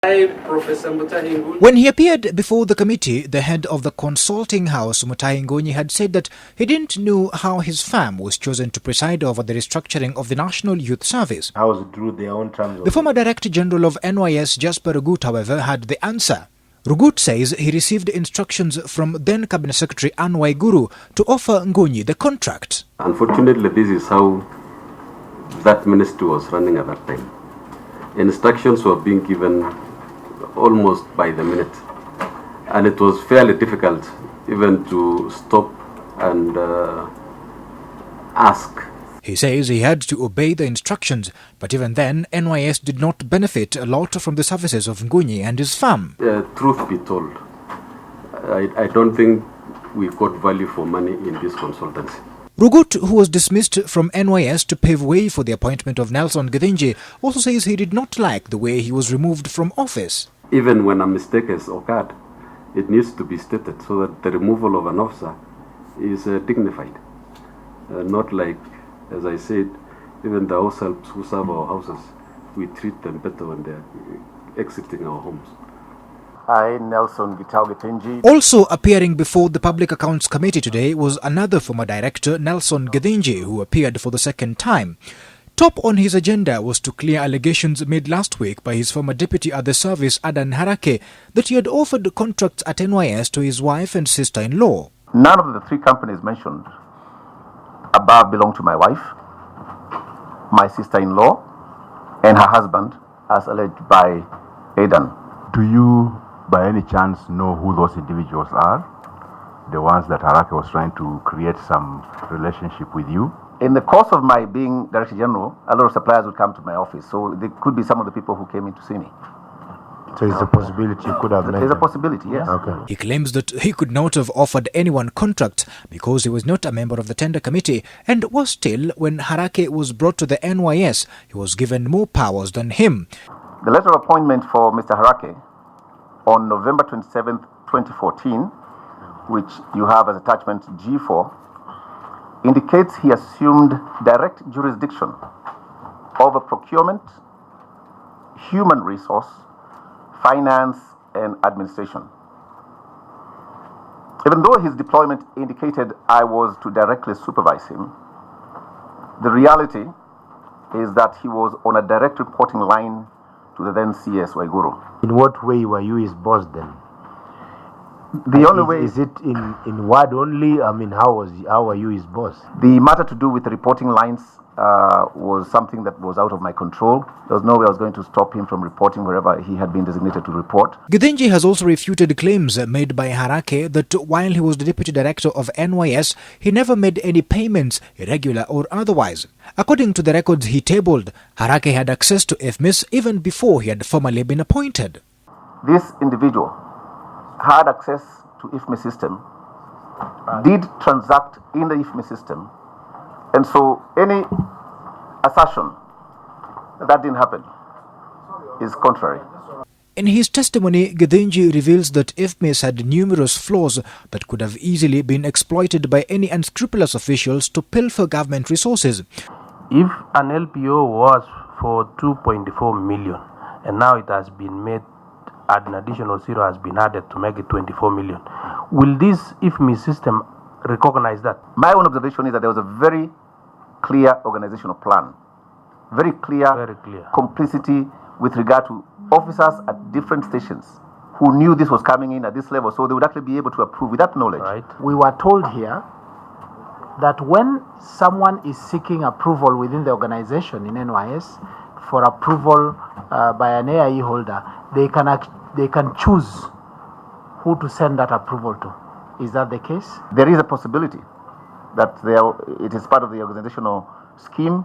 Professor Mutahi Ngunyi. When he appeared before the committee, the head of the consulting house, Mutahi Ngunyi, had said that he didn't know how his firm was chosen to preside over the restructuring of the National Youth Service. I was through their own terms. The former Director General of NYS, Jasper Rugut, however, had the answer. Rugut says he received instructions from then Cabinet Secretary Anne Waiguru to offer Ngunyi the contract. Unfortunately, this is how that ministry was running at that time. Instructions were being given almost by the minute, and it was fairly difficult even to stop and ask. He says he had to obey the instructions, but even then, NYS did not benefit a lot from the services of Ngunyi and his firm. Truth be told, I don't think we got value for money in this consultancy. Rugut, who was dismissed from NYS to pave way for the appointment of Nelson Githinji, also says he did not like the way he was removed from office. Even when a mistake has occurred, it needs to be stated so that the removal of an officer is dignified. Not like, as I said, even the house helps who serve our houses, we treat them better when they're exiting our homes. I, Nelson Githinji. Also appearing before the Public Accounts Committee today was another former director, Nelson Githinji, who appeared for the second time. Top on his agenda was to clear allegations made last week by his former deputy at the service, Adan Harakhe, that he had offered contracts at NYS to his wife and sister-in-law. None of the three companies mentioned above belong to my wife, my sister-in-law, and her husband, as alleged by Adan. Do you, by any chance, know who those individuals are? The ones that Harakhe was trying to create some relationship with you? In the course of my being Director General, a lot of suppliers would come to my office, so there could be some of the people who came in to see me. So it's a possibility you could have met There's a them? possibility, yes. Okay. He claims that he could not have offered anyone contracts because he was not a member of the tender committee and was still, when Harakhe was brought to the NYS, he was given more powers than him. The letter of appointment for Mr. Harakhe on November 27, 2014, which you have as attachment G4, indicates he assumed direct jurisdiction over procurement, human resource, finance, and administration. Even though his deployment indicated I was to directly supervise him, the reality is that he was on a direct reporting line to the then CS Waiguru. In what way were you his boss then? The only way is it in word only? I mean, how were you his boss? The matter to do with the reporting lines was something that was out of my control. There was no way I was going to stop him from reporting wherever he had been designated to report. Githinji has also refuted claims made by Harakhe that while he was the deputy director of NYS, he never made any payments, irregular or otherwise. According to the records he tabled, Harakhe had access to IFMIS even before he had formally been appointed. This individual had access to IFMIS system, did transact in the IFMIS system, and so any assertion that didn't happen is contrary. In his testimony, Githinji reveals that IFMIS had numerous flaws that could have easily been exploited by any unscrupulous officials to pilfer government resources. If an LPO was for 2.4 million and now it has been made, an additional zero has been added to make it 24 million, will this IFMIS system recognize that? My own observation is that there was a very clear organizational plan, very clear complicity with regard to officers at different stations who knew this was coming in at this level, so they would actually be able to approve with that knowledge. Right. We were told here that when someone is seeking approval within the organization in NYS for approval by an AIE holder, they can choose who to send that approval to. Is that the case? There is a possibility that it is part of the organizational scheme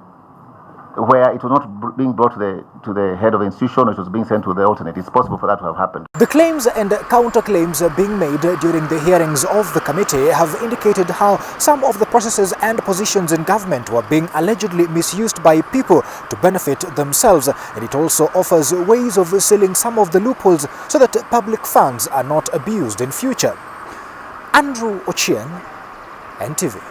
where it was not being brought to the head of the institution, it was being sent to the alternate. It's possible for that to have happened. The claims and counterclaims being made during the hearings of the committee have indicated how some of the processes and positions in government were being allegedly misused by people to benefit themselves, and it also offers ways of sealing some of the loopholes so that public funds are not abused in future. Andrew Ochieng, NTV.